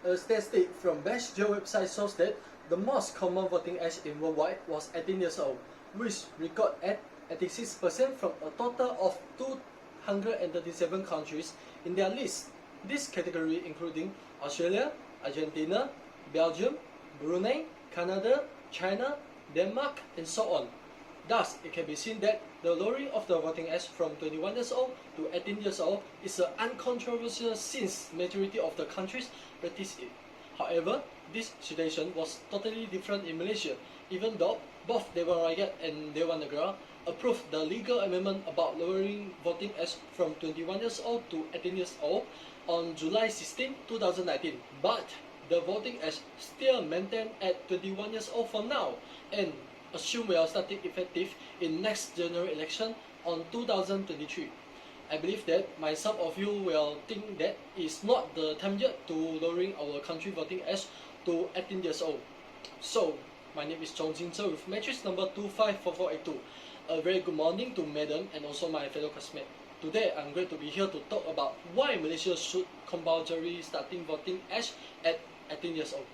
A statistic from BestJoy website shows that the most common voting age in worldwide was 18 years old, which recorded at 86% from a total of 237 countries in their list. This category including Australia, Argentina, Belgium, Brunei, Canada, China, Denmark, and so on. Thus, it can be seen that the lowering of the voting age from 21 years old to 18 years old is uncontroversial since majority of the countries practice it. However, this situation was totally different in Malaysia, even though both Dewan Rakyat and Dewan Negara approved the legal amendment about lowering voting age from 21 years old to 18 years old on July 16, 2019. But the voting age still maintained at 21 years old for now, and assume will start effective in next general election on 2023. I believe that some of you will think that it's not the time yet to lowering our country voting age to 18 years old. So, my name is Chong Jin Zhe with matrix number 254482. A very good morning to Madam and also my fellow classmates. Today, I'm going to be here to talk about why Malaysia should compulsory starting voting age at 18 years old.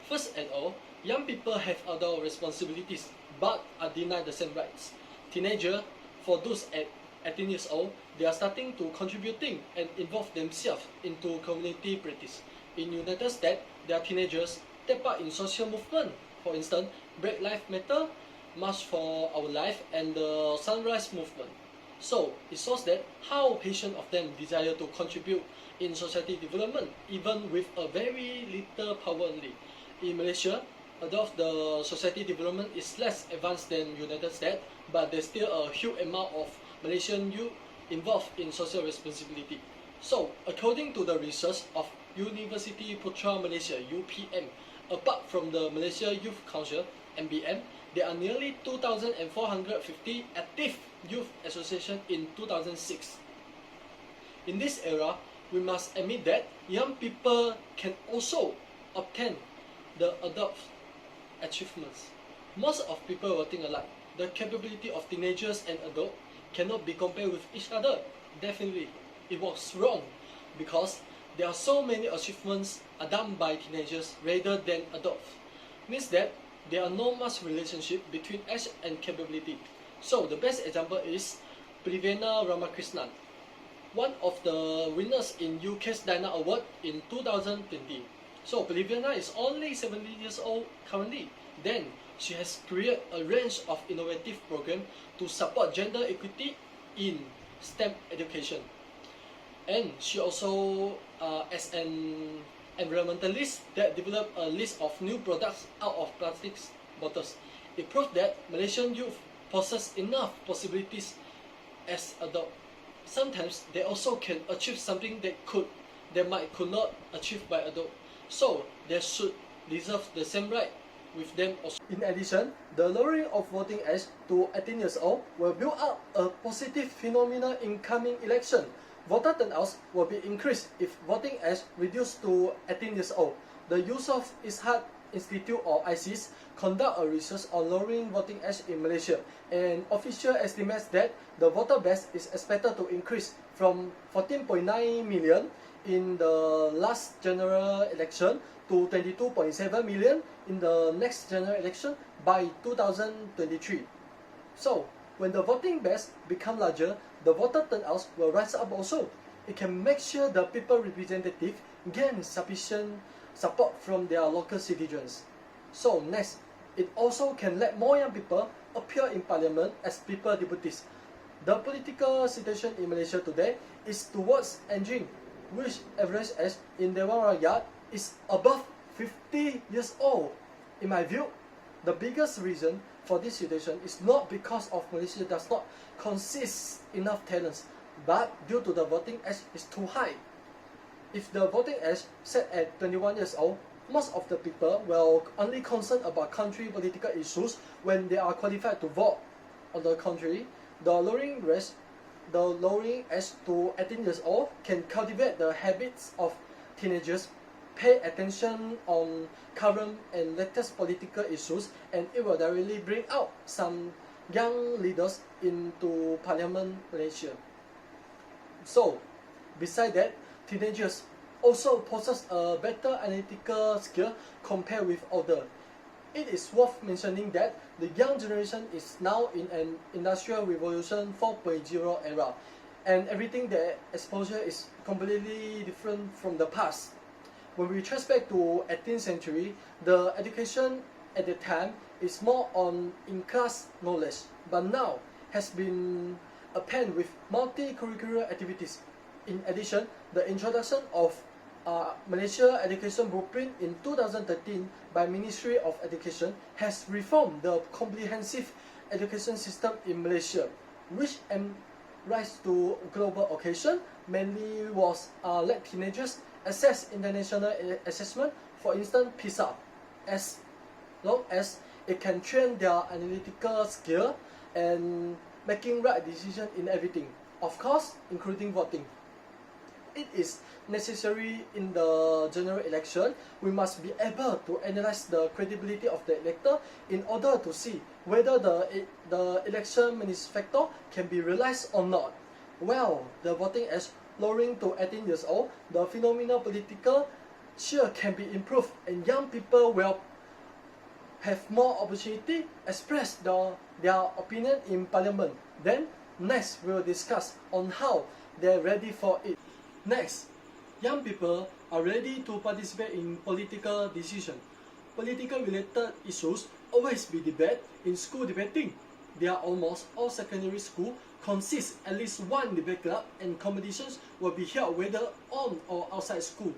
First of all, young people have adult responsibilities but are denied the same rights. Teenagers, for those at 18 years old, they are starting to contributing and involve themselves into community practice. In United States, their teenagers take part in social movement. For instance, Black Lives Matter, March for Our Life, and the Sunrise Movement. So, it shows that how patient of them desire to contribute in society development, even with a very little power only. In Malaysia, although the society development is less advanced than United States, but there's still a huge amount of Malaysian youth involved in social responsibility. So, according to the research of University Putra Malaysia (UPM), apart from the Malaysia Youth Council (MBM), there are nearly 2,450 active youth associations in 2006. In this era, we must admit that young people can also obtain the adult achievements. Most of people will think alike. The capability of teenagers and adults cannot be compared with each other. Definitely, it was wrong because there are so many achievements are done by teenagers rather than adults. Means that there are no much relationship between age and capability. So the best example is Privena Ramakrishnan, one of the winners in UK's Dyna Award in 2020. So Privena is only 17 years old currently. Then she has created a range of innovative programs to support gender equity in STEM education. And she also, as an environmentalist, that developed a list of new products out of plastic bottles. It proved that Malaysian youth possess enough possibilities as adults. Sometimes they also can achieve something that they could not achieve by adults. So they should deserve the same right with them also. In addition, the lowering of voting age to 18 years old will build up a positive phenomenon in coming election. Voter turnouts will be increased if voting age reduced to 18 years old. The Yusof Ishak Institute or ISIS conduct a research on lowering voting age in Malaysia, and official estimates that the voter base is expected to increase from 14.9 million in the last general election to 22.7 million in the next general election by 2023. So, when the voting base become larger, the voter turnouts will rise up also. It can make sure the people representative gain sufficient support from their local citizens. So next, it also can let more young people appear in parliament as people deputies. The political situation in Malaysia today is towards aging, which average age in Dewan Rakyat is above 50 years old. In my view, the biggest reason for this situation is not because of Malaysia does not consist enough talents, but due to the voting age is too high. If the voting age set at 21 years old, most of the people will only concerned about country political issues when they are qualified to vote. On the contrary, the lowering age to 18 years old can cultivate the habits of teenagers, pay attention on current and latest political issues, and it will directly bring out some young leaders into Parliament Malaysia. So, besides that, teenagers also possess a better analytical skill compared with older. It is worth mentioning that the young generation is now in an industrial revolution 4.0 era, and everything their exposure is completely different from the past. When we trace back to 18th century, the education at the time is more on in-class knowledge, but now has been appended with multi-curricular activities. In addition, the introduction of Malaysia Education Blueprint in 2013 by Ministry of Education has reformed the comprehensive education system in Malaysia, which rise to global occasion mainly was let teenagers access international assessment, for instance PISA, as long as it can train their analytical skill and making right decision in everything, of course including voting. It is necessary in the general election. We must be able to analyze the credibility of the elector in order to see whether the election manifesto can be realized or not. Well, the voting age lowering to 18 years old, the phenomenal political sphere can be improved, and young people will have more opportunity express their opinion in parliament. Then next we will discuss on how they're ready for it. Next, young people are ready to participate in political decision. Political related issues always be debated in school debating. There are almost all secondary school consist at least one debate club, and competitions will be held whether on or outside school.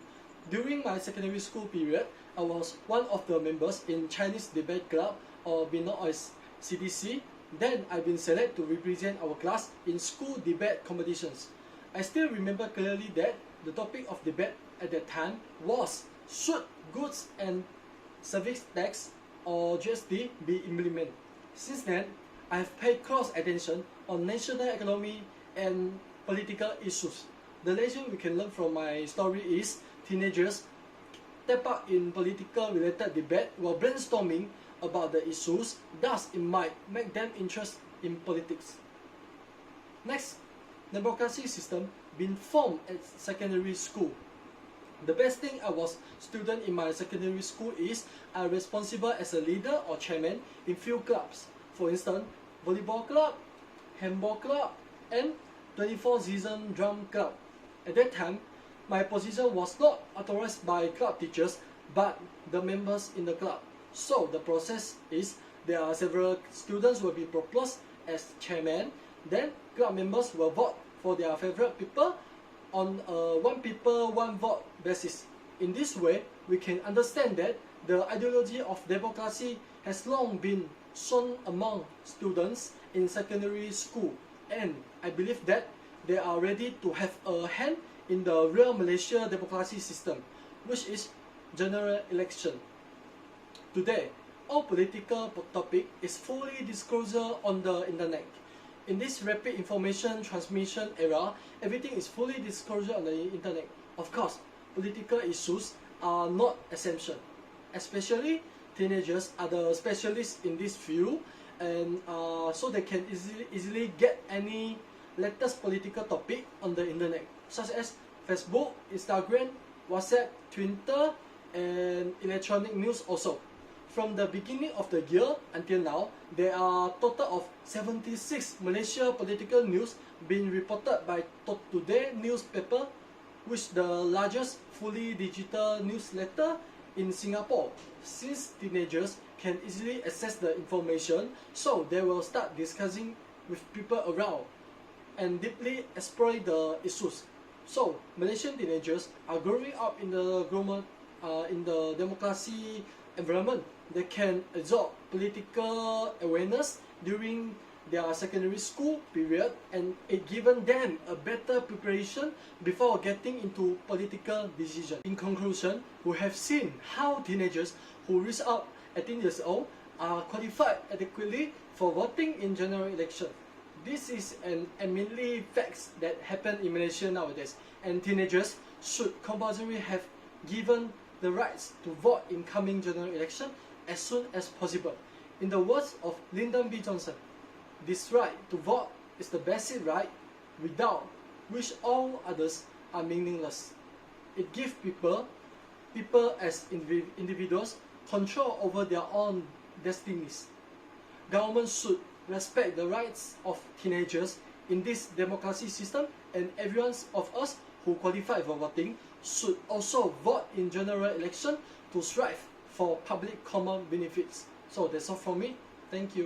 During my secondary school period, I was one of the members in Chinese debate club, or be known as CDC. Then I've been selected to represent our class in school debate competitions. I still remember clearly that the topic of debate at that time was, should goods and service tax or GST be implemented? Since then, I have paid close attention on national economy and political issues. The lesson we can learn from my story is teenagers step up in political related debate while brainstorming about the issues, thus it might make them interested in politics. Next, democracy system being formed at secondary school. The best thing I was student in my secondary school is I responsible as a leader or chairman in few clubs. For instance, volleyball club, handball club, and 24-season drum club. At that time, my position was not authorized by club teachers but the members in the club. So the process is there are several students will be proposed as chairman, then club members will vote for their favorite people on a one people one vote basis. In this way, we can understand that the ideology of democracy has long been shown among students in secondary school, and I believe that they are ready to have a hand in the real Malaysia democracy system, which is general election. Today, all political topic is fully disclosed on the internet. In this rapid information transmission era, everything is fully disclosed on the internet. Of course, political issues are not exception. Especially teenagers are the specialists in this field, and so they can easily get any latest political topic on the internet, such as Facebook, Instagram, WhatsApp, Twitter, and electronic news also. From the beginning of the year until now, there are a total of 76 Malaysia political news being reported by Today newspaper, which the largest fully digital newsletter in Singapore. Since teenagers can easily access the information, so they will start discussing with people around and deeply explore the issues. So Malaysian teenagers are growing up in the democracy environment. They can absorb political awareness during their secondary school period, and it given them a better preparation before getting into political decision. In conclusion, we have seen how teenagers who reach out 18 years old are qualified adequately for voting in general election. This is an eminently facts that happen in Malaysia nowadays, and teenagers should compulsorily have given the rights to vote in coming general election as soon as possible. In the words of Lyndon B. Johnson, this right to vote is the basic right without which all others are meaningless. It gives people as individuals control over their own destinies. Government should respect the rights of teenagers in this democracy system, and everyone of us who qualify for voting should also vote in general election to strive for public common benefits. So that's all from me. Thank you.